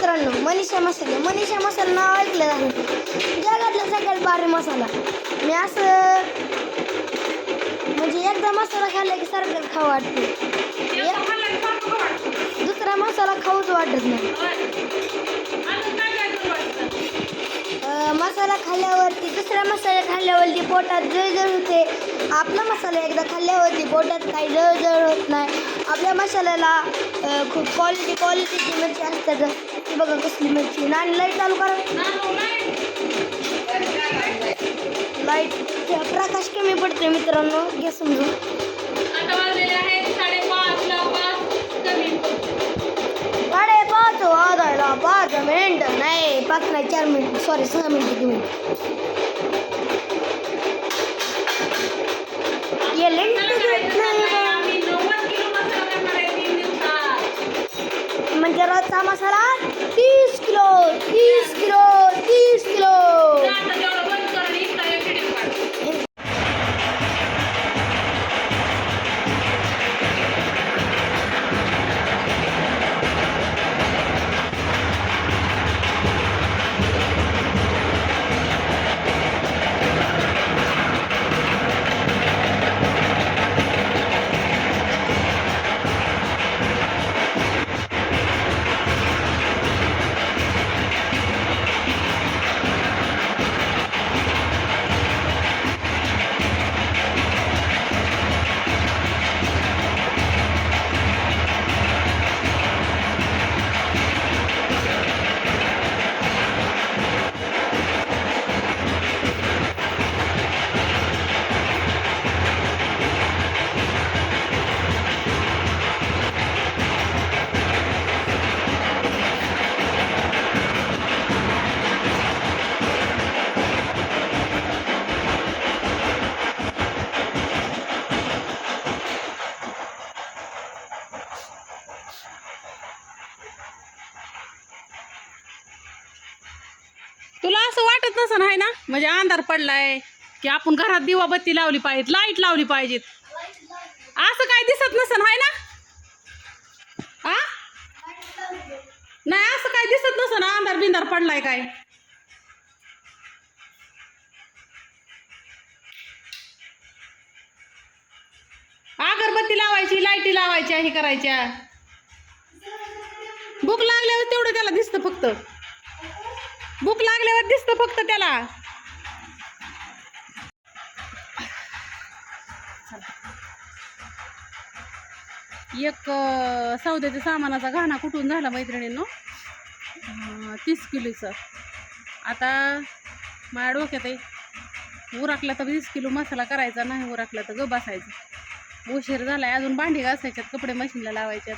मित्रांनो, मनीषा मसाला नाव ऐकलं आहे. जगातला सगळ्यात भारी मसाला. मी असं म्हणजे एकदा मसाला खाल्ला की सारखं खाऊ वाटते. दुसरा मसाला खाऊच वाटत नाही. मसाला खाल्ल्यावरती दुसरा मसाला खाल्ल्यावरती पोटात जळजळ होते. आपला मसाला एकदा खाल्ल्यावरती पोटात काही जळजळ होत नाही. आपल्या मसाल्याला खूप क्वालिटीची मिरची असतात. ती बघा कसली मिरची. आणि लाईट चालू करा. लाईट प्रकाश कमी पडते मित्रांनो, घ्या समजून. 5:30 वाजायला 5 मिनिटं नाही, 5 नाही 4 मिनिट, सॉरी 6 मिनिट तुम्ही. म्हणजे रोजचा मसाला 30 किलो. तुला असं वाटत नसन आहे ना, म्हणजे अंधार पडलाय की आपण घरात दिवा बत्ती लावली पाहिजेत, लाईट लावली पाहिजेत, असं काय दिसत नसन आहे ना? आ नाही, असं काय दिसत नसन अंधार बिंधार पडलाय काय? अगरबत्ती लावायची, लाईटी लावायच्या, हे करायच्या. भूक लागल्यावर तेवढं त्याला दिसतं फक्त. भूक लागल्यावर दिसतं फक्त त्याला. एक सौद्याच्या सामानाचा घाणा कुठून झाला मैत्रिणींनो, 30 किलोचं. आता माझ्या डोक्यात आहे, उरकला तर 20 किलो मसाला करायचा, नाही उरकला तर ग बसायचं. उशीर झालाय, अजून भांडी घासायच्यात, कपडे मशीनला लावायच्यात.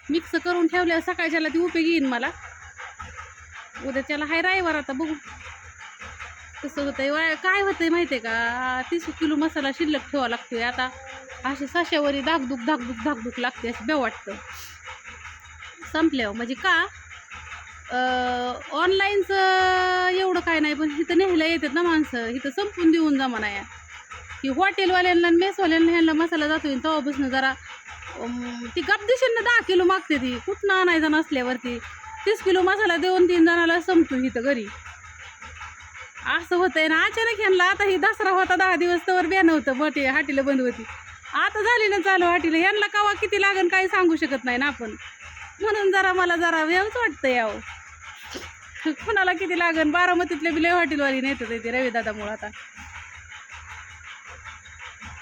मिक्स करून ठेवल्या सकाळच्याला ती उपयोगी येईन मला. उद्याच्याला हाय रविवार, आता बघू कसं होतंय. काय होतंय माहिती आहे का, 30 किलो मसाला शिल्लक ठेवा लागतोय. आता अशी साशावरी धाकधूक लागते, असं बेव वाटतं संपल्यावर. म्हणजे का ऑनलाईनचं एवढं काय नाही, पण इथं न्यायला येतात ना माणसं, इथं संपून देऊन जमाना या की हॉटेलवाल्यांना मेसवाल्यांना ह्यांना मसाला जातोय. तेव्हापासून जरा ती गपदिशीनं 10 किलो मागते. ती कुठनं आणायचं नसल्यावरती 30 किलो मसाला 2-3 जणाला संपतो इथं घरी. असं होतंय ना. अचानक ह्यांना आता ही दसरा होता, 10 दिवस तर बियाणं होतं, मोठी हाटीला बंद होती. आता झाली ना चालू हाटीला. ह्यांना कवा किती लागन काही सांगू शकत नाही ना आपण. म्हणून मला जरा वेळच वाटतं यावं, कुणाला किती लागन. बारामतीतले बिले हॉटेलवाली नेतात ते रविदादामुळं. आता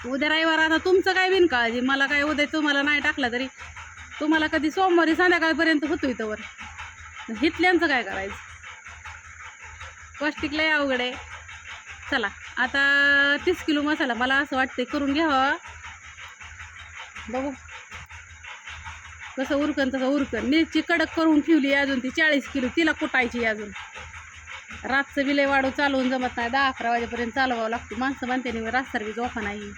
उद्या रविवार, आता तुमचं काय बिनकाळजी. मला काय उद्या तुम्हाला नाही टाकला तरी तुम्हाला कधी सोमवारी संध्याकाळपर्यंत होतो इथं वर. हितल्यांचं काय करायचं, पौष्टिक लय अवघड आहे. चला आता 30 किलो मसाला मला असं वाटतंय करून घ्यावा. बघू कसं उरकन तसं उरकन. मिरची कडक करून ठेवली अजून, ती 40 किलो तिला कुटायची अजून. रातचं बिले वाढू चालवून जमत नाही, 10-11 वाजेपर्यंत चालवावं लागतं. माणसं म्हणते नाही रातसारखी झोपा नाही,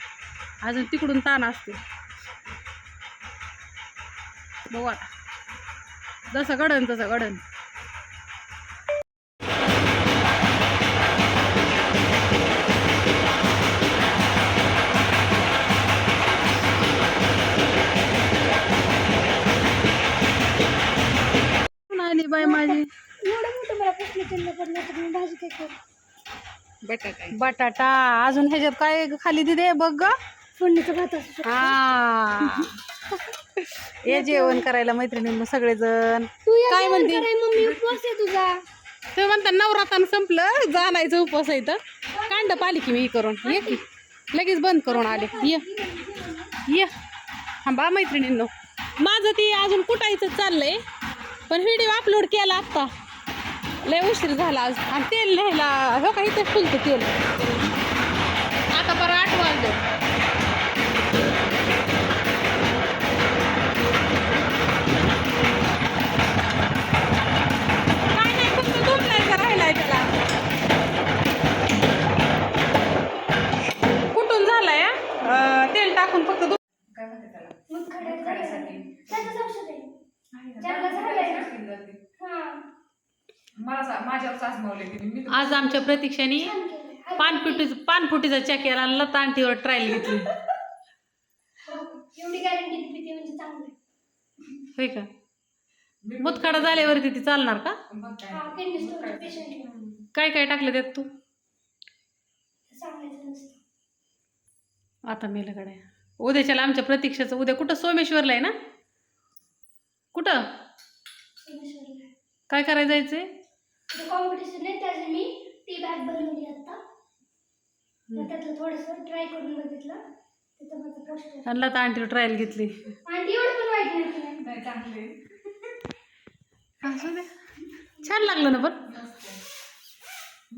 अजून तिकडून ताण असतो. बघू आता जसं घडन तसं घडन. आणि बाय माझी एवढं मोठं मला प्रश्न पडलं तर मी भाजी काय करू? बटाटा. अजून ह्याच्यात काय खाली दिदे बघ ग. फोडणीचं भात असू शकतो. हा ये जेवण करायला मैत्रिणींना सगळेजण. तू या काय जेवण म्हणते? कराय, मम्मी उपवास आहे तुझा. तुम्ही म्हणता नवरात्र संपलं जाणायचं उपवास आहे तर कांड पाली की मी करून ये की लगेच बंद करून आले. ये बा मैत्रिणींनो माझं ती अजून कुटायचं चाललंय पण व्हिडिओ अपलोड केला आत्ता लय उशीर झाला आज. आणि तेल न्यायला हो का इथं फुलतं तेल. आता बरं 8 वाजले. काय नाही फक्त धुतलायचा राहिलाय त्याला. कुठून झालाय तेल टाकून फक्त मग खड्यासाठी त्याचं औषध आहे. ज्याला झालंय ना, हां. आज आमच्या प्रतीक्षाने छान केलंय. पानफुटीचा चॅक केला आणि लता आंटीवर ट्रायल घेतली. एवढी गॅरंटी दिली म्हणजे चांगलं आहे. होय का? मुतखडा झाल्यावरती ती चालणार का? हा, किडनी स्टोनचे पेशंट आहे. काय काय टाकलं त्यात तू? सांगायचं नसतं. आता मेल्याकडे उद्याच्याला आमच्या प्रतीक्षाचं उद्या कुठं सोमेश्वरला आहे ना? कुठं सोमेश्वरला. काय करायला जायचंय? कॉम्पिटिशन आहे त्याची मी टी बॅग बनवली आता. मग त्यातलं थोडंसं ट्राय करून बघितलं. तिथं माझं पोस्टर. आणि लता आंटीवर ट्रायल घेतली. आणि एवढं पण वाईट नाही केलं. नाही चांगले. असू दे छान लागलं ना पण.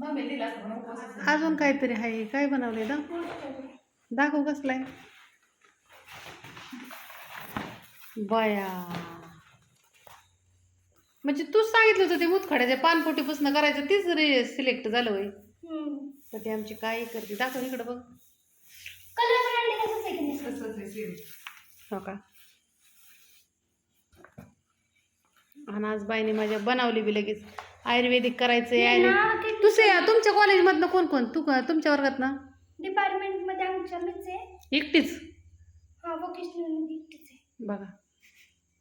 मम्मी दिला असं म्हणून उपवास. अजून काहीतरी आहे. काय बनवलंय ना? दाखव कसलाय बाया. म्हणजे तूच सांगितलं होतं ते मुतखड्याच्या पानपोटीपासून करायचं तीच सिलेक्ट झालं होय. तर ते आमची काय करते दाखव इकडं बघ. कलर पण आणले तसंच आहे की नाही? तसंच आहे सेम. हो का? आणि आज बाईने माझ्या बनवली बी लगेच. आयुर्वेदिक करायचंय. आयुर्वेदिक तुमच्या कॉलेजमधनं कोण कोण तुमच्या वर्गात ना? डिपार्टमेंटमध्ये आमच्या मीच आहे. एकटीच? हा, वोकेशनल मध्ये एकटीच आहे. बघा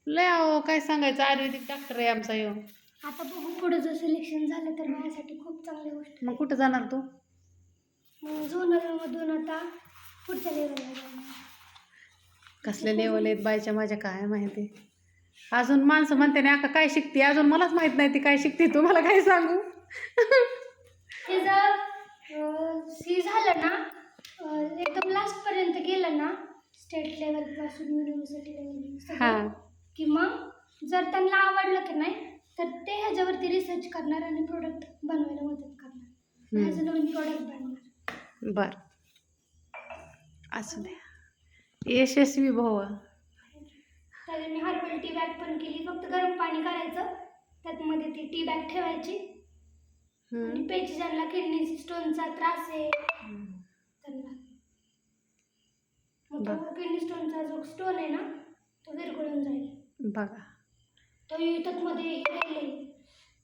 लय अहो काय सांगायचं आयुर्वेदिक डॉक्टर आहे आमचा येऊ. आता बघू पुढे जर सिलेक्शन झालं तर माझ्यासाठी खूप चांगली गोष्ट. मग कुठं जाणार तू? झोनलमधून आता पुढच्या लेवलला जाणार. कसले लेवल आहेत बायच्या माझ्या काय माहिती. अजून माणसं म्हणते ना का काय शिकते अजून मलाच माहित नाही ती काय शिकते. तुम्हाला काय सांगू. हे जर सी झालं ना, एकदम लास्टपर्यंत गेलं ना, स्टेट लेवलपासून युनिव्हर्सिटी लेवल हां की मग जर त्यांना आवडलं की नाही तर ते ह्याच्यावरती रिसर्च करणार आणि प्रोडक्ट बनवायला मदत करणार. माझं नवीन प्रोडक्ट बनणार. बर असू द्या यशस्वी भाऊ. त्याला मी हर्बल टी बॅग पण केली. फक्त गरम पाणी करायचं त्यातमध्ये ती टी बॅग ठेवायची आणि प्यायची. ज्यांना किडनी स्टोनचा त्रास आहे त्यांना. मग तो किडनी स्टोनचा जो स्टोन आहे ना तो विरघळून जाईल. बघा तो युट्यूबमध्ये हे राहिले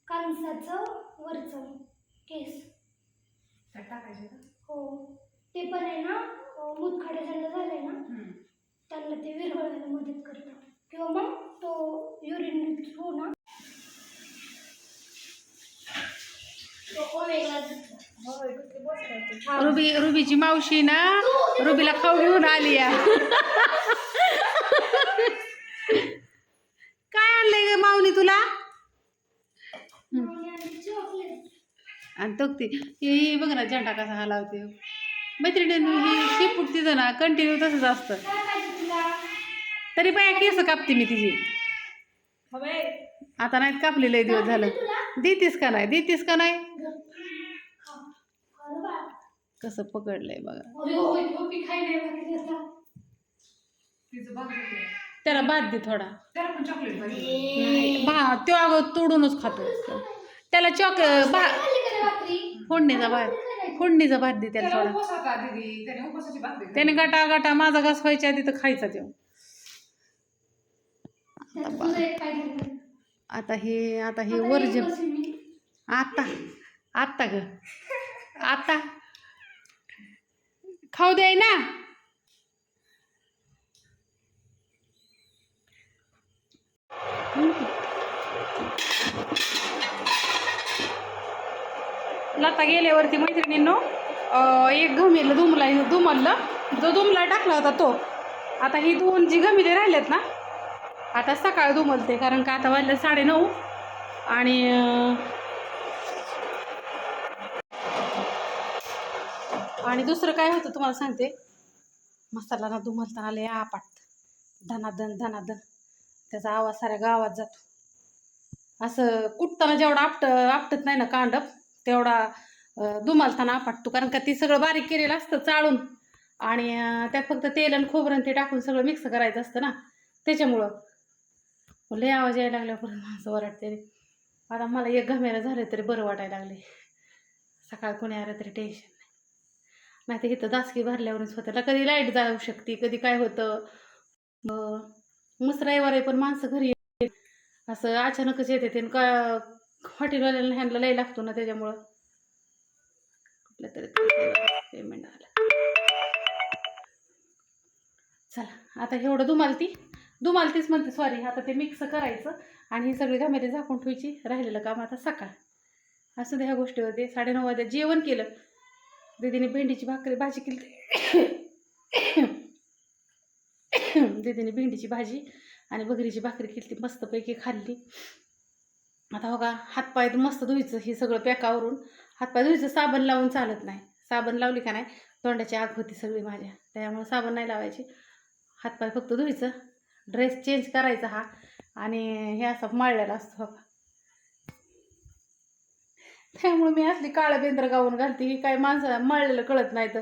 कांसाचं वरचं केस त्यात टाकायचे का? हो, ते पण आहे ना मुतखडा ज्यांना झालंय ना त्यांना ते विरघळायला मदत करतं. किंवा मग तो युरिन थ्रू ना रुबीची मावशी ना रुबीला खाऊ घेऊन आली या. काय आणलंय ग माऊली तुला? आणि तो ती बघ ना झेंडा कसा हलावते मैत्रिणींनी. ही शेपूट तिचं ना कंटिन्यू तसंच असतं. तरी बाया केस कापते मी तिची. आता नाहीत कापले लय दिवस झालं. देतीस का नाही देतीस का नाही? कसं पकडलंय बघा. तिचं भाग घेते. त्याला भात दे थोडा. त्याला पण चॉकलेट पाहिजे. नाही भात तो अगं तोडूनच खातो. त्याला फोडणीचा भात दे त्याला त्याला थोडा. उपवास होता दीदी. त्याने उपवासाची भाकरी खाल्ली. त्याने गटा माझा घास व्हायच्या आधी तर खायचा तो. आता हे वर्जिन आता ग आता खाऊ द्याय ना. लता गेल्यावरती मैत्रिणींनो एक घमेलं दुमललं, जो दुमला टाकला होता तो. आता ही 2 जी घमेले राहिलेत ना, आता सकाळ दुमलते, कारण का आता वाजले 9:30. आणि दुसरं काय होतं तुम्हाला सांगते, मसाला ना दुमलताना लय आपटतं, धनाधन धनाधन त्याचा आवाज साऱ्या गावात जातो. असं कुटताना जेवढा आपटत नाही ना कांडप, तेवढा दुमलताना आपटतो, कारण का ती सगळं बारीक केलेलं असतं चाळून, आणि त्यात फक्त तेल आणि खोबरं ते टाकून सगळं मिक्स करायचं असतं ना, त्याच्यामुळं लय आवाज यायला लागल्यापर्यंत माणसं ओरडते. आता मला एक घमेलं झालं तरी बरं वाटायला लागले. सकाळ कोणी आलं तरी टेन्शन नाही तर इथं दासकी भरल्यावरच होतं. कधी लाईट जाऊ शकते, कधी काय होतं. मस्त रविवार आहे पण माणसं घरी असं अचानकच येते ते का हॉटेलवाल्यांना ह्यांना लय लागतो ना, त्याच्यामुळं कुठलं तरी पेमेंट आलं. चला आता एवढं दुमालतीच म्हणते, सॉरी. आता ते मिक्स करायचं आणि ही सगळी घमेली झाकून ठेवायची. राहिलेलं काम आता सकाळ. असं ह्या गोष्टी होते. 9:30 वाजता जेवण केलं. दीदीने भेंडीची भाजी केली. दीदीने भेंडीची भाजी आणि बघरीची भाकरी केली, मस्तपैकी खाल्ली. आता हो का हातपाय मस्त धुवायचं, हे सगळं पॅकावरून हातपाय धुवायचं. साबण लावून चालत नाही, साबण लावली का नाही तोंडाची आग होती सगळी माझ्या, त्यामुळे साबण नाही लावायची. हातपाय फक्त धुवायचं, ड्रेस चेंज करायचा हा, आणि हे असं मळलेला असतो हो का. त्यामुळे मी असली काळं बेंद्र गाऊन घालते. ही काय माणसं मळलेलं कळत नाही, तर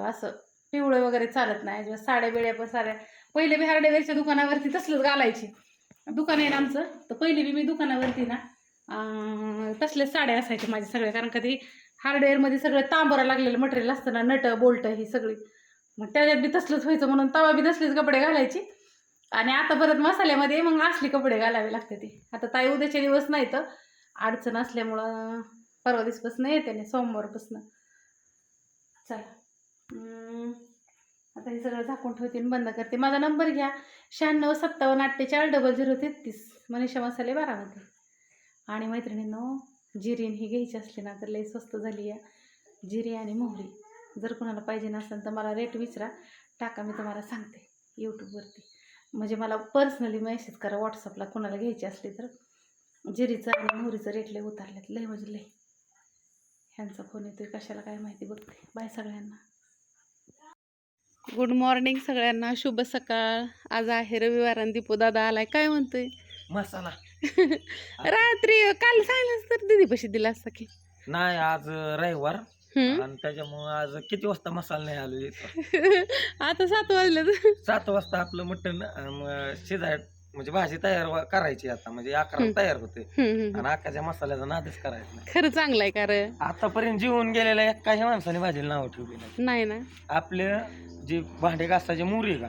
असं पिवळं वगैरे चालत नाही. साड्या बिड्या पण साड्या पहिले बी हार्डवेअरच्या दुकानावरती तसलंच घालायची. दुकान आहे ना आमचं, तर पहिली बी मी दुकानावरती ना तसल्याच साड्या असायच्या माझ्या सगळ्या, कारण कधी हार्डवेअरमध्ये सगळं तांबरा लागलेलं मटेरियल असतं ना, नट बोल्ट ही सगळी, मग त्याच्यात बी तसलंच व्हायचं, म्हणून तवा बी तसलेच कपडे घालायची. आणि आता परत मसाल्यामध्ये मग असले कपडे घालावे लागते. ते आता ताई उद्याचे दिवस नाही तर अडचण असल्यामुळं परवा दिवसपासून येते नाही, सोमवारपासून. चला आता हे सगळं झाकून ठेवते आणि बंद करते. माझा नंबर घ्या 9657484033, मनीषा मसाले बारामती. आणि मैत्रिणींनो, जिरीन ही घ्यायची असली ना तर लई स्वस्त झाली आहे जिरी आणि मोहरी. जर कोणाला पाहिजे नसेल तर मला रेट विचारा, टाका, मी तुम्हाला सांगते यूट्यूबवरती. म्हणजे मला पर्सनली मेसेज करा व्हॉट्सअपला, कोणाला घ्यायची असली तर. जिरीचं आणि मोहरीचं रेट लय उतारल्यात, लय म्हणजे लय. ह्यांचा फोन येतोय कशाला काय माहिती, बघते. बाय सगळ्यांना, गुड मॉर्निंग सगळ्यांना, शुभ सकाळ. आज आहे रविवार आणि दीपू दादा आलाय. काय म्हणतोय? मसाला रात्री काल सांगितलं तर दीदीपाशी दिला असता की नाही, आज रविवार आणि त्याच्यामुळे आज किती वाजता मसाला नाही आलो इथं. आता 7 वाजले. 7 वाजता आपलं मटण शिजाय म्हणजे भाजी तयार करायची आता, म्हणजे 11 तयार होते आणि अख्खाच्या मसाल्याचा नादच करायचा नाही. खरं चांगलं आहे. कारण आतापर्यंत जीवन गेलेल्या काही माणसाने भाजीला नाव ठेवली नाही ना. आपले जे भांडे घासाचे मुरी का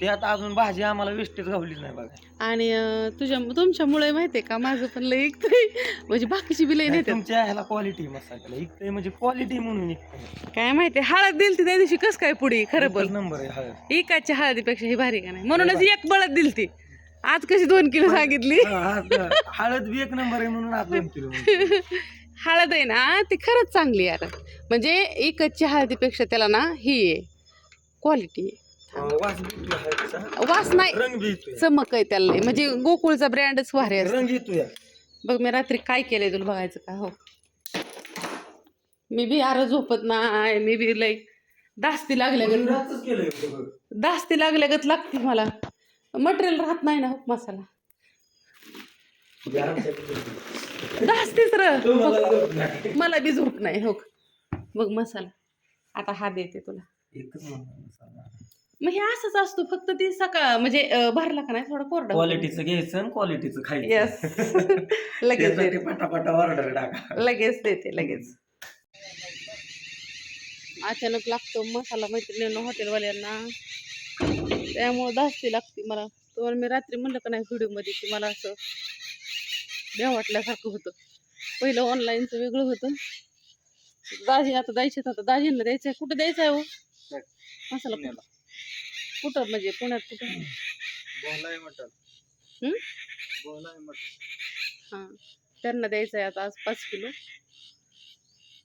ते आता अजून भाजी आम्हाला वेस्टेज गावलीच नाही बघा. आणि तुमच्यामुळे माहितीये का माझं पण लय इकतंय, म्हणजे बाकीची बी लय नाही. तुमच्या ह्याला क्वालिटी मसाल्याला इकतंय, म्हणजे क्वालिटी म्हणून इकतंय. काय माहिती, हळद दिलती त्या दिवशी, कस काय पुढे खरं बोल. नंबर आहे हळद. एकाच्या हळदीपेक्षा ही भारी का नाही, म्हणूनच एक बळद दिलती. आज कशी 2 किलो सांगितली. हळद बी 1 नंबर आहे म्हणून आज 2 किलो. हळद आहे ना ती खरंच चांगली आहे, म्हणजे एकच्या हळदीपेक्षा त्याला ना ही आहे क्वालिटी आहे. वास नाही, रंग बी येतोय, चमक आहे त्याला, म्हणजे गोकुळचा ब्रँडच भारी आहे. रंग येतोय. बघ मी रात्री काय केलंय तुला बघायचं का? हो, मी बी आर झोपत नाही, मी बी लय दास्ती लागल्यागत लागते मला. मटेरियल राहत नाही ना हो मसाला, दास्तीच मला बी झोप नाही. हो बघ मसाला आता हा देते तुला. मग हे असंच असतो, फक्त ती सकाळ म्हणजे भरला का नाही थोडा कोरडा. क्वालिटीचं घ्यायचं आणि क्वालिटीचं खायचं. यस लगेच देते, पटापटा ऑर्डर टाका, लगेच देते लगेच. अचानक लागतो मसाला मैत्रिणींना हॉटेलवाल्यांना, त्यामुळे दास्ती लागते मला. तर मी रात्री म्हणलं का नाही व्हिडिओमध्ये की मला असं द्या वाटल्यासारखं होतं. पहिलं ऑनलाईनचं वेगळं होतं. दाजी आता द्यायचे, आता दाजींना द्यायचं आहे. कुठं द्यायचं आहे हो मसाला? कुठं म्हणजे पुण्यात कुठं? हां त्यांना द्यायचं आहे आता आज 5 किलो.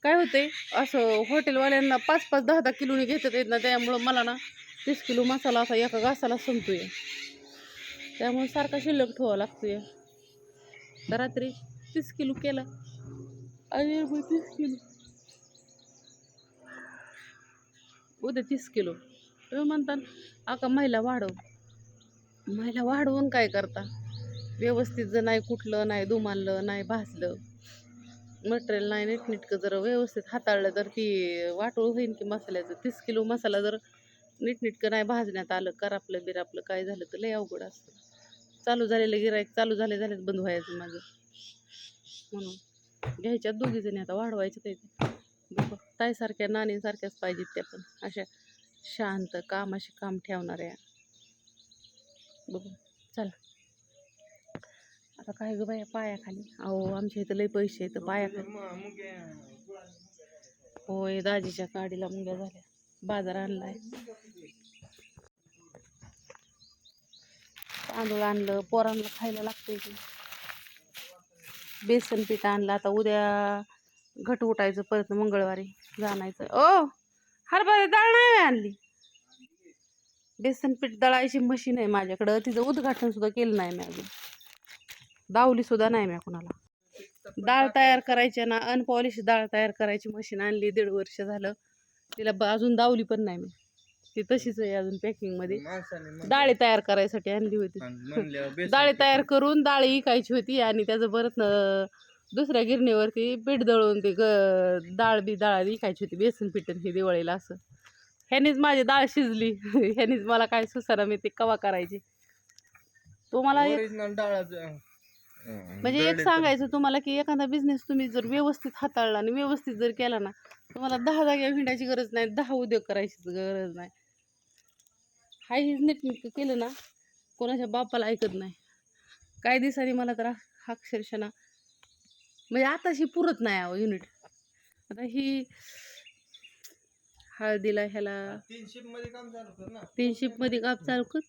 काय होते असं हॉटेलवाल्यांना 5-5, 10-10 किलोनी घेतात येत ना, त्यामुळं मला ना 30 किलो मसाला असा एका घासाला संपतोय. त्यामुळे सारखा शिल्लक ठेवावा लागतोय. तर रात्री 30 किलो केला आणि मग 30 किलो उद्या 30 किलो. तुम्ही म्हणता आका महिला वाढवून काय करता? व्यवस्थित जर नाही कुठलं नाही दुमानलं नाही भाजलं मटेरियल नाही नीटनेटकं जर व्यवस्थित हाताळलं तर ती वाटोळ होईल की मसाल्याचं. 30 किलो मसाला जर नीटनेटकं नाही भाजण्यात आलं करापलं बिरापलं काय झालं तर लय अवघड असतं. चालू झालेलं गिराईक चालू झालेच बंद व्हायचं माझं. म्हणून घ्यायच्यात दोघी जणी आता वाढवायचं ते बघ. ताईसारख्या नानीसारख्याच पाहिजेत त्या पण अशा शांत कामाशी काम ठेवणाऱ्या. बघू चला आता काय ग बाया पायाखाली. अहो आमच्या इथं लय पैसे येतं पायाखाली. होय दाजीच्या गाडीला मुंग्या झाल्या. बाजार आणलाय तांदूळ आणलं पोरांना खायला लागतंय की. बेसन पीठ आणलं आता उद्या घट उठायचं परत मंगळवारी जाणायचं. ओ हरभरा डाळ नाही आणली. बेसन पीठ दळायची मशीन आहे माझ्याकडं तिचं उद्घाटन सुद्धा केलं नाही मी अजून. दावली सुद्धा नाही मी कुणाला. डाळ तयार करायची ना अनपॉलिश डाळ तयार करायची मशीन आणली 1.5 वर्ष झालं. तिला अजून दावली पण नाही मी. ती तशीच आहे अजून पॅकिंगमध्ये. डाळी तयार करायसाठी आणली होती. डाळी तयार करून डाळी विकायची होती आणि त्याचं परत दुसऱ्या गिरणीवरती पीठ दळून ते डाळ विकायची होती. बेसन पीठ ही दिवाळीला असं. ह्यानीच माझी डाळ शिजली. ह्यानीच मला काय सुसारा मी ते कवा करायची. तुम्हाला म्हणजे एक सांगायचं तुम्हाला की एखादा बिझनेस तुम्ही जर व्यवस्थित हाताळला आणि व्यवस्थित जर केला ना तुम्हाला 10 जागेवर हिंडायची गरज नाही. 10 उद्योग करायची गरज नाही. हाय हेच नीटनेटकं केलं ना कोणाच्या बापाला ऐकत नाही. काही दिवसांनी मला तर अक्षरशः ना म्हणजे आताशी पुरत नाही अहो युनिट. आता ही हळदीला ह्याला 3 शिफ्टमध्ये काम चालू कर.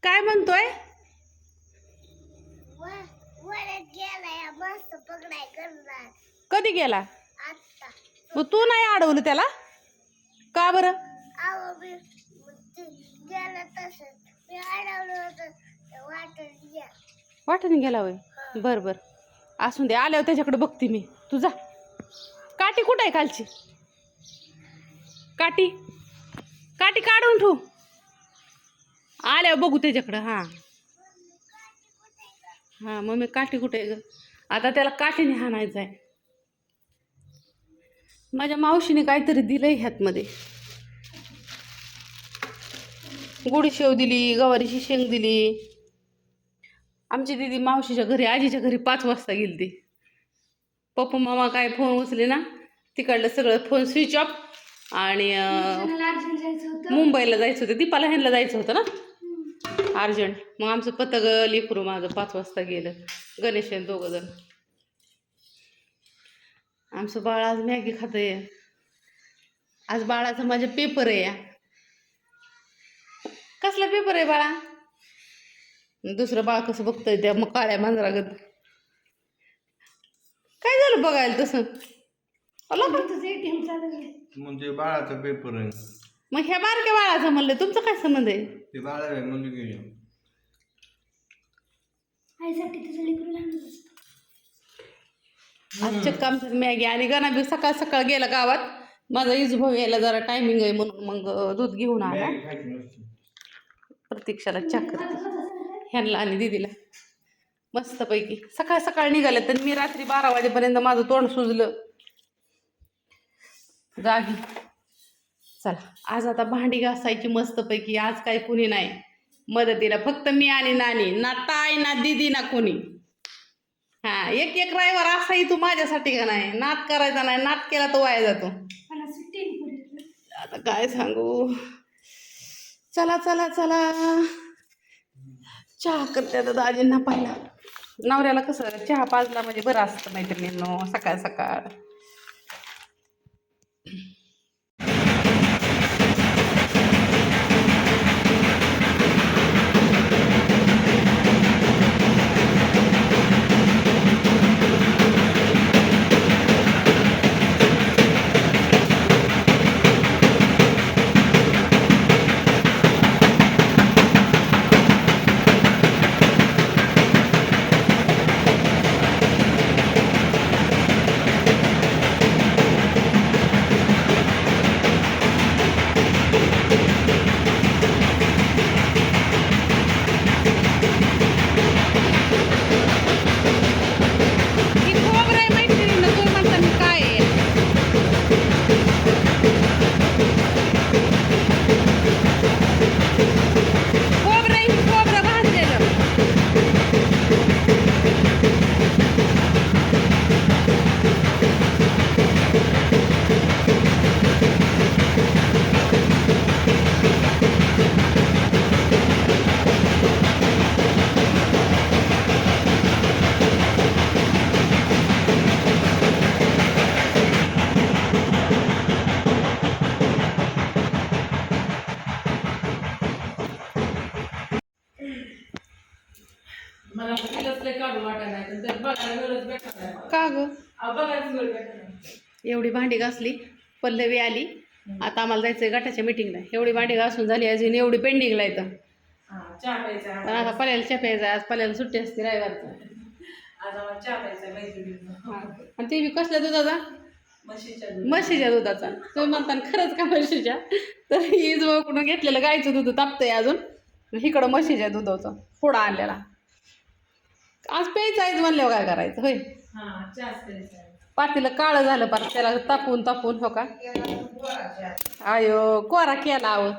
काय म्हणतोय? कधी गेला? मग तू नाही अडवलं त्याला का बरं? वाटून गेला होय. बर बर असून दे आल्यावर त्याच्याकडे बघते मी. तुझा काठी कुठं आहे खालची? काठी काठी काढून ठेवू आल्यावर बघू त्याच्याकडं. हां हां मग मी काठी कुठे आहे ग? आता त्याला काठीने हाणायचं आहे. माझ्या मावशीने काहीतरी दिलंय ह्यातमध्ये. गोडी शेव दिली गवारीची शेंग दिली. आमची दीदी मावशीच्या घरी आजीच्या घरी 5 वाजता गेली ती. पप्पा मामा काय फोन उचले ना तिकडलं सगळं फोन स्विच ऑफ. आणि मुंबईला जायचं होतं दीपाला ह्यांना जायचं होतं ना अर्जंट. मग आमचं पतंग लेकरू माझं 5 वाजता गेलं. गणेश 2 जण. आमचं बाळ आज मॅगी खातंय. आज बाळाचा माझ्या पेपर आहे. कसला पेपर आहे बाळा? दुसरं बाळ कसं बघतंय त्या मग काळ्या मांजरागत. काय झालं बघायला तसं? म्हणजे बाळाचा पेपर आहे. मग ह्या बारक्या बाळाचं म्हणलं तुमचं काय संबंध आहे? ते बाळ आहे म्हणजे गेले आज चक्क आमच्यात मॅगी आणि गणाबी सकाळ सकाळ गेला गावात. माझा इजभाऊ यायला जरा टायमिंग आहे म्हणून मग दूध घेऊन आला. प्रतीक्षाला चहा करते ह्यांना आणि दीदीला मस्तपैकी. सकाळ सकाळ निघाले तर मी रात्री 12 वाजेपर्यंत माझं तोंड सुजलं जागी. चला आज आता भांडी घासायची मस्तपैकी. आज काही कुणी नाही मदतीला फक्त मी आणि नानी. ना ताई ना दीदी ना कोणी. हा एक रविवार असाही तू माझ्यासाठी का नाही. नात करायचा नाही. नात केला तर वाया जातो. आता काय सांगू. चला चला चला चहा करते आता दाजींना पाहिला. नवऱ्याला कसं चहा पाजला म्हणजे बरं असतं मैत्रिणींनो सकाळ सकाळ. मला तिलाच लय काढू वाटायला नाही तर ते बघायला वेळच भेटत नाही मला. का ग बघायच वेळ भेटत नाही. एवढी भांडी घासली, पल्लवी आली, आता आम्हाला जायचंय गटाच्या मिटिंगला. एवढी भांडी घासून झाली, अजून एवढी पेंडिंगला येतं. हा, चहा प्यायचा पण आता पल्याला चहा प्यायचा, आज पल्याला सुट्टी असते रविवारचं. आज आम्हाला चहा प्यायचा मैत्रिणींना. आणि ते बी कसल्या दुधाचा? म्हशीच्या दूध. म्हशीच्या दुधाचा. तुम्ही म्हणता ना खरंच का म्हशीच्या? तर ही जो कुठून घेतलेलं गाईचं दूध तापतंय अजून, इकडं म्हशीच्या दुधाचं पुडा आणलेला. आज प्यायचं आहे म्हणल्यावर काय करायचं होय. हा, चहाच प्यायचा. पातीला काळं झालं पार, त्याला तापून तापून हो का. आयो कोरा केला आव,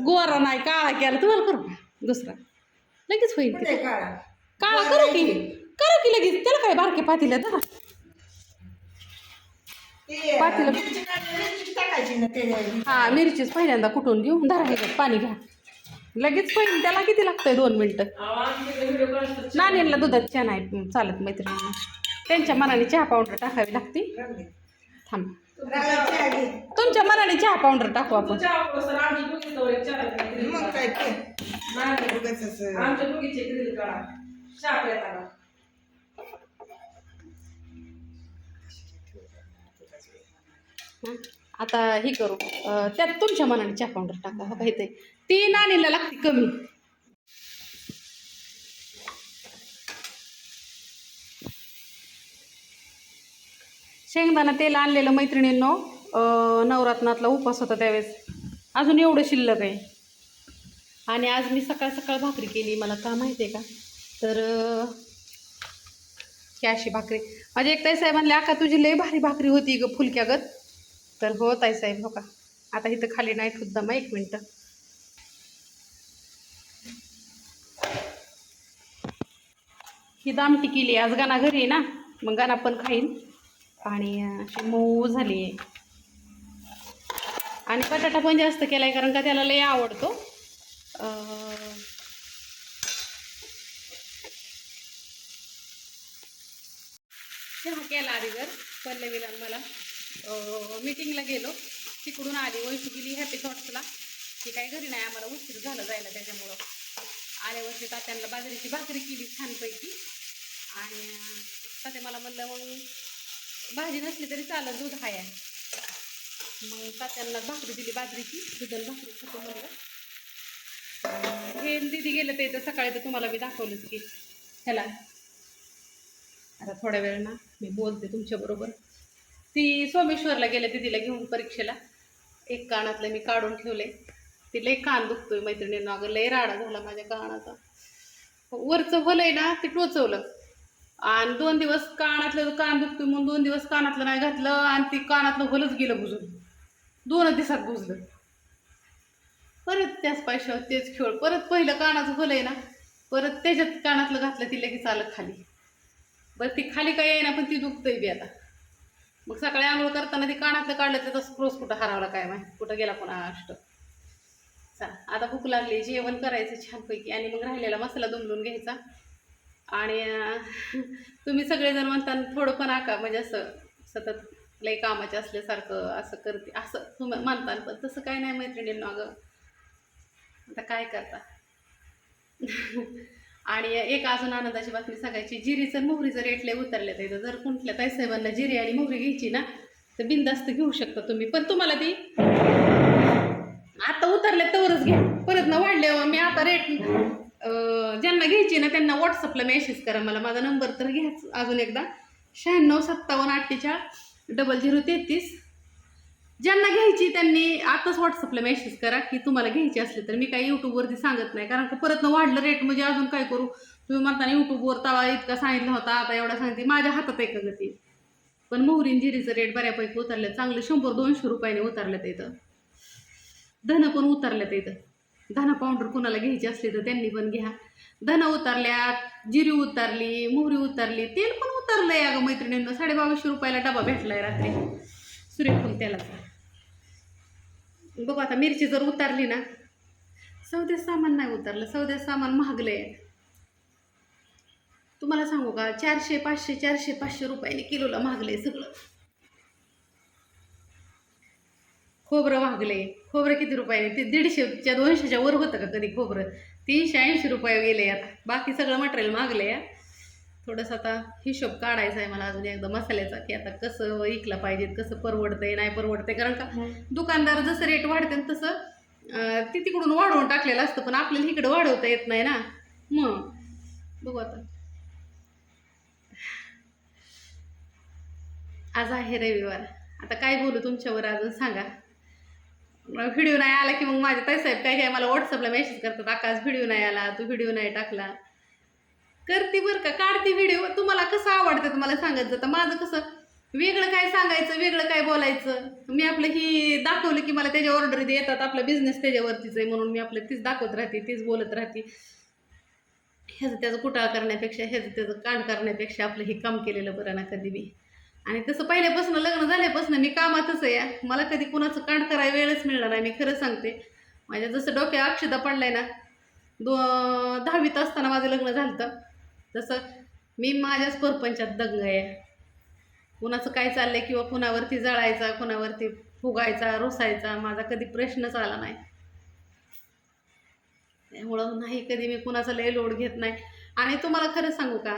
गोरा नाही काळा केला. तुम्हाला करू का दुसरा? लगेच होईल की. काळा करू की लगेच. त्याला काय बारके पातीला धरा. पातीला हा मिरचीच पहिल्यांदा कुटून घेऊ. धरा हे घ्या, पाणी घ्या लगेच. पहिली त्याला किती लागतंय 2 मिनिटं. नानीला दुधात चहा नाही चालत मैत्रिणींना, त्यांच्या मनाने चहा पावडर टाकावी लागते. थांब, तुमच्या मनाने चहा पावडर टाकू आपण. आता हे करू, त्यात तुमच्या मनाने चहा पावडर टाका. हो पाहिजे ती नानीला लागते कमी. शेंगदाणा तेल आणलेलं मैत्रिणींनो, नवरात्रातला उपवास होता त्यावेळेस, अजून एवढं शिल्लक आहे. आणि आज मी सकाळ सकाळ भाकरी केली. मला का माहिती आहे का, तर ही अशी भाकरी माझे एक ताईसाहेब म्हणले, आका तुझी लय भारी भाकरी होती ग फुलक्यागत. तर हो ताईसाहेब हो का. आता इथं खाली नाही ठुद्दा मग 1 मिनटं. ही दामटी केली आज. गाणा घरी आहे ना, मग गाणा पण खाईन. आणि अशी मऊ झाली आहे. आणि बटाटा पण जास्त केला आहे कारण का त्याला लय आवडतो. चहा केला आधी घर पल्लवीला मला. मीटिंगला गेलो, तिकडून आली. वैशू गेली हॅपी थॉट्सला, की काही घरी नाही, आम्हाला उशीर झालं जायला. त्याच्यामुळं आल्यावरती तात्यांना बाजरीची भाकरी केली छानपैकी. आणि तात्या मला म्हणलं मग भाजी नसली तरी चालत, दूध आहे. मग तात्यांना भाकरी दिली बाजरीची, दुधाला भाकरी खातो म्हणलं. हे दिदी गेलं ते तर सकाळी तर तुम्हाला मी दाखवलंच की ह्याला. आता थोड्या वेळ ना मी बोलते तुमच्याबरोबर. ती सोमेश्वरला गेले दिदीला घेऊन परीक्षेला. एक कानातलं मी काढून ठेवले. ती लय कान दुखतोय मैत्रिणींना. अगं लय राडा झाला माझ्या कानाचा. वरचं भलंय ना ते टोचवलं, आणि 2 दिवस कानातलं कान दुखतोय म्हणून 2 दिवस कानातलं नाही घातलं, आणि ती कानातलं भलंच गेलं बुजून. 2 दिवसात बुजलं. परत त्याच पैशावर तेच खेळ. परत पहिलं कानाचं भलंय ना, परत त्याच्यात कानातलं घातलं, ती लगेच आलं खाली. बरं ती खाली काय आहे ना, पण ती दुखतंय बी आता. मग सकाळी आंघोळ करताना ती कानातलं काढलं, त्याचा स्क्रोस कुठं हरवला काय माहिती, कुठं गेला कोणा अष्ट. चला आता भूक लागली, जेवण करायचं छानपैकी, आणि मग राहिलेला मसाला दुमडून घ्यायचा. आणि तुम्ही सगळेजण म्हणता थोडं पण आका म्हणजे असं सतत लई कामाचे असल्यासारखं असं करते असं तुम्ही म्हणता, पण तसं काय नाही मैत्रिणींना. अगं आता काय करता. आणि एक अजून आनंदाची बातमी सांगायची, जिरीचं मोहरीचं रेट लय उतरले तर. जर कुठल्या ताईसाहेबांना जिरी आणि मोहरी घ्यायची ना तर बिनधास्त घेऊ शकता तुम्ही, पण तुम्हाला ती आता उतरले तरच घ्या. परत ना वाढल्यावर मी आता रेट ज्यांना घ्यायची ना त्यांना व्हॉट्सअपला मेसेज करा मला. माझा नंबर तर घ्याच अजून एकदा, 9657480033. ज्यांना घ्यायची त्यांनी आताच व्हॉट्सअपला मेसेज करा की तुम्हाला घ्यायची असली तर. मी काही यूट्यूबवरती सांगत नाही, कारण परत न वाढलं रेट म्हणजे अजून काय करू. तुम्ही म्हणताना यूट्यूबवर तवा इतका सांगितला होता, आता एवढा सांगते. माझ्या हातात आहे का गती. पण मोहरीन जिरीचं रेट बऱ्यापैकी उतरले, चांगले 100-200 रुपयाने उतरल्यात इथं. धन पण उतरल्यात इथं. धना पावडर कुणाला घ्यायची असली तर त्यांनी पण घ्या. धन उतरल्यात, जिरी उतरली, मोहरी उतरली, तेल पण उतरलंय. अगं मैत्रिणींना 2250 रुपयाला डबा भेटलाय रात्री सूर्यफूल तेलाचा. बघू आता मिरची जर उतरली ना. सौद्याचं सामान नाही उतरलं, सौद्याचं सामान महागलंय. तुम्हाला सांगू का, 400-500 रुपयाने किलोला महागलंय सगळं. खोबरं महागलंय. खोबरं किती रुपयाने? ते 150च्या 200च्या वर होतं का कधी खोबरं? 380 रुपये गेले आता. बाकी सगळं मटेरियल मागले. थोडंसं आता हिशोब काढायचा आहे मला अजून एकदा मसाल्याचा, की आता कसं विकला पाहिजे, कसं परवडतंय नाही परवडतंय. कारण का दुकानदार जसं रेट वाढते तसं ती तिकडून वाढवून टाकलेलं असतं, पण आपल्याला इकडं वाढवता येत नाही ना. मग बघू आता. आज आहे रविवार. आता काय बोलू तुमच्यावर अजून सांगा. व्हिडिओ नाही आला की मग माझे ताईसाहेब काय मला व्हॉट्सअपला मेसेज करतात, आकाश व्हिडिओ नाही आला, तू व्हिडिओ नाही टाकला. करते बरं का, काढते व्हिडिओ. तुम्हाला कसं आवडतं तुम्हाला सांगत जातं. माझं कसं वेगळं काय सांगायचं, वेगळं काय बोलायचं. मी आपलं ही दाखवलं की मला त्याच्या ऑर्डर येतात, आपला बिझनेस त्याच्यावरतीच आहे म्हणून मी आपलं तीच दाखवत राहते, तीच बोलत राहते. ह्याचं त्याचं कुटाळा करण्यापेक्षा, ह्याचं त्याचं कांड करण्यापेक्षा आपलं हे काम केलेलं बरं ना कधी बी. आणि तसं पहिल्यापासून लग्न झाल्यापासून मी कामातच आहे. मला कधी कुणाचं कांड करायला वेळच मिळला नाही. मी खरं सांगते, माझ्या जसं डोक्या अक्षदा पडलाय ना, 10वीत असताना माझं लग्न झालं होतं, तसं मी माझ्याच परपंचात दंग आहे. कुणाचं काय चाललंय किंवा कुणावरती जळायचा, कुणावरती फुगायचा, रुसायचा माझा कधी प्रश्नच आला नाही. त्यामुळं नाही कधी मी कुणाचा लय लोड घेत नाही. आणि तुम्हाला खरं सांगू का,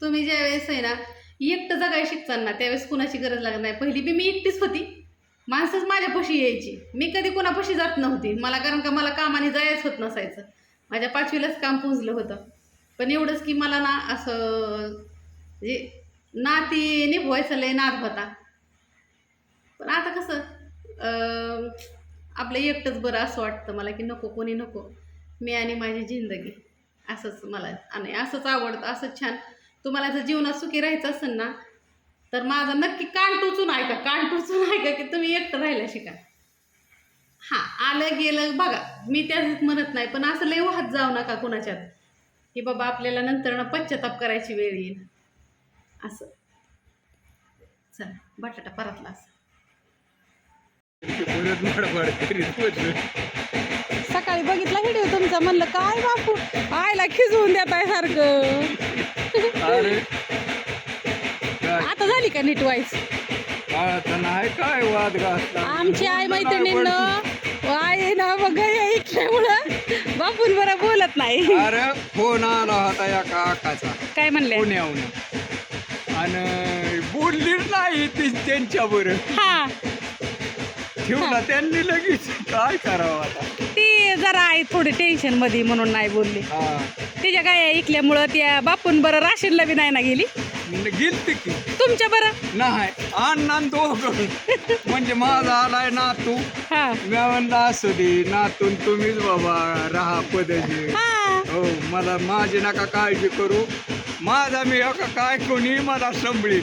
तुम्ही ज्यावेळेस आहे ना एकटं जगायला शिकताना त्यावेळेस कुणाची गरज लागत नाही. पहिली बी मी एकटीच होती, माणसंच माझ्यापाशी यायची. मी कधी कुणापाशी जात नव्हती मला, कारण का मला कामाने जायच होत नसायचं. माझ्या 5वीलाच काम पुंजलं होतं. पण एवढंच की मला ना असं म्हणजे नाती निभवायचं लय नाद होता. पण आता कसं आपलं एकटंच बरं असं वाटतं मला, की नको कोणी नको, मी आणि माझी जिंदगी असंच मला. आणि असंच आवडतं, असंच छान. तुम्हाला जर जीवनात सुखी राहायचं असेल ना तर माझा नक्की कान टोचून ऐका, कान टोचून ऐका की तुम्ही एकटं राहायला शिका. हां, आलं गेलं बघा, मी त्याच म्हणत नाही, पण असं लय वाहत जाऊ नका कुणाच्यात की बाबा आपल्याला नंतर पश्चाताप करायची वेळ येईल असं. चला बटाटा परतला असं. सकाळी बघितला व्हिडिओ तुमचा, म्हणलं काय बापू आयला खिजवून देताय सारखं. आता झाली का नीट वाईस? नाही काय वाद घातला. आमची आई मैत्रिणींना आई ना बघ ऐकल्यामुळं बापून बरं बोलत नाही. अरे फोन आला होता या काकाचा काय म्हणले? पुण्याहून, आणि बोललीच नाही ती त्यांच्याबरोबर. हा ठेवला त्यांनी लगेच. काय करावं आता, ती जरा आहे थोडी टेन्शन मध्ये म्हणून नाही बोलली. हा तिच्या गाय ऐकल्यामुळं त्या बापून बरं राशीनला बी नाही ना गेली. गेलते की तुमच्या बरं नाही अण्णा दोघं. म्हणजे माझा आलाय नातू, हा मी म्हणलं असू दे नातून तुम्हीच बाबा राहा पदजी. हा हो मला माझी नका काळजी करू, माझा मी काय कोणी मला संभळी.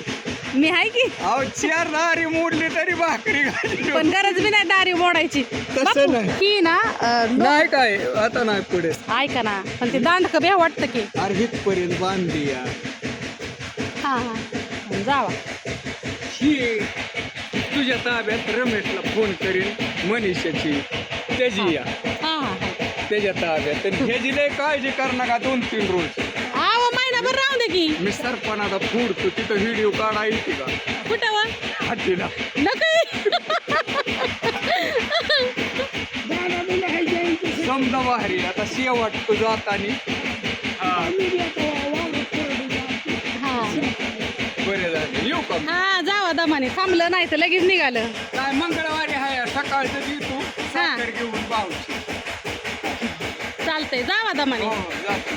मी आहे की अहो 4 दारी मोडली तरी भाकरी घालली. पण गरज बी नाही दारी मोडायची. तसं बापू, नाही. ही ना नाही काय आता नाही पुढे. ऐका ना, पण ते दांडक बी वाटतं की. अरे इथपर्यंत बांधली या. हा हा जावा. ही तुझ्या ताब्यात रमेशला फोन करीन मनीषाची, त्याची या हा हा त्याच्या ताब्यात. ह्याची लय काळजी कर नका 2-3 रोज. आव महिनाभर राहू दे की. मी सरपणाचा फूडतो तिथं व्हिडिओ काढा येते का कुठं वा हातीला. समजा बाहेर आता शेवट तो जातानी. हा बरे झाले येऊ का. हा जावा दमाने, थांबलं नाही तर लगेच निघालं. काय मंगळवारी आहे सकाळचं येतो साखर घेऊन बावची. चालतंय जावा दमाने. हो जातो.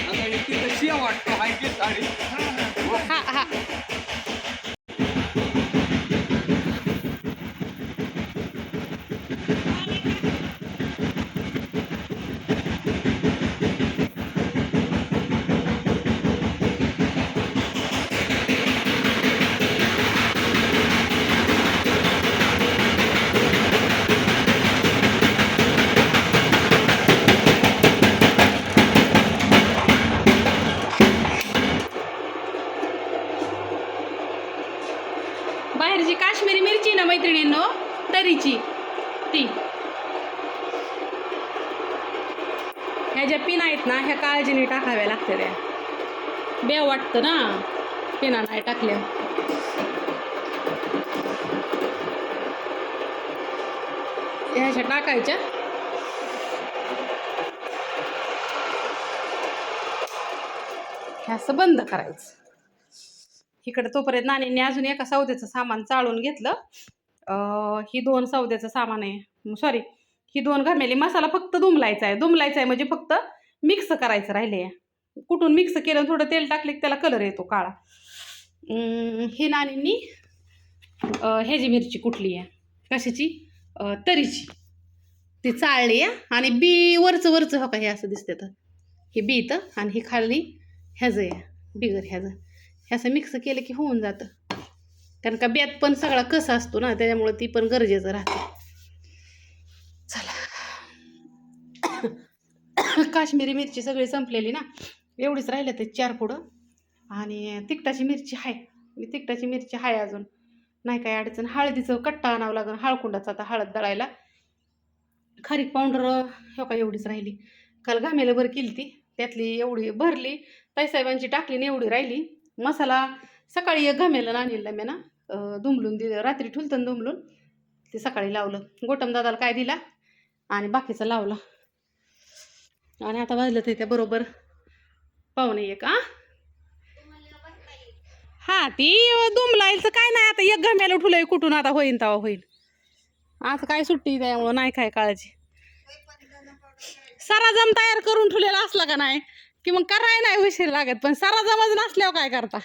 आता हे तिथं शेवट तो आहे की साडी. हा हा बाहेरची काश्मीरी मिरची ना मैत्रिणींनो, तरीची ती. ह्या ज्या पिना आहेत ना ह्या काळजीने टाकाव्या लागतात. त्या बेव वाटतं ना पिना नाही टाकल्या. ह्याच्या टाकायच्या हे असं बंद करायचं. इकडे तोपर्यंत नानींनी अजून एका सौद्याचं सामान चाळून घेतलं. ही 2 सौद्याचं सामान आहे, सॉरी ही 2 घमेली. मसाला फक्त दुमलायचा आहे म्हणजे फक्त मिक्स करायचं राहिले. कुठून मिक्स केलं थोडं तेल टाकले की त्याला कलर येतो काळा. ही नानींनी ह्याची मिरची कुठली आहे, कशाची, तरीची, ती चाळली आहे. आणि बी वरचं हो का हे असं दिसतं तर हे बी इथं, आणि ही खाली ह्याचं आहे बिगर ह्याचं. हे असं मिक्स केलं की होऊन जातं, कारण का ब्यात पण सगळा कसा असतो ना, त्याच्यामुळे ती पण गरजेचं राहते. चला काश्मीरी मिरची सगळी संपलेली ना, एवढीच राहिलं ते 4 पुढं. आणि तिखटाची मिरची आहे, तिखटाची मिरची आहे अजून, नाही काय अडचण. हळदीचं कट्टा आणावं लागेल, हळकुंडाचा आता हळद दळायला. खारीक पावडर हो का एवढीच राहिली. काल घामेला बरं केली ती, त्यातली एवढी भरली, ताईसाहेबांची टाकली आणि एवढी राहिली. मसाला सकाळी एक घामेला नाणीला मी ना दुमलून दिलं, रात्री ठुलतन दुमलून ते सकाळी लावलं. गोटम दादाला काय दिला आणि बाकीचं लावला. आणि आता वाजलं ते त्या बरोबर 1:45. हा ती दुमलायचं काय नाही, आता एक घाम्याला ठुलंय, कुठून आता होईन तवा होईल. आज काय सुट्टी त्यामुळं नाही काय काळजी. साराजम तयार करून ठेवलेला असला का नाही की मग कराय नाही उशीर लागत, पण साराजमच नसल्यावर काय करता.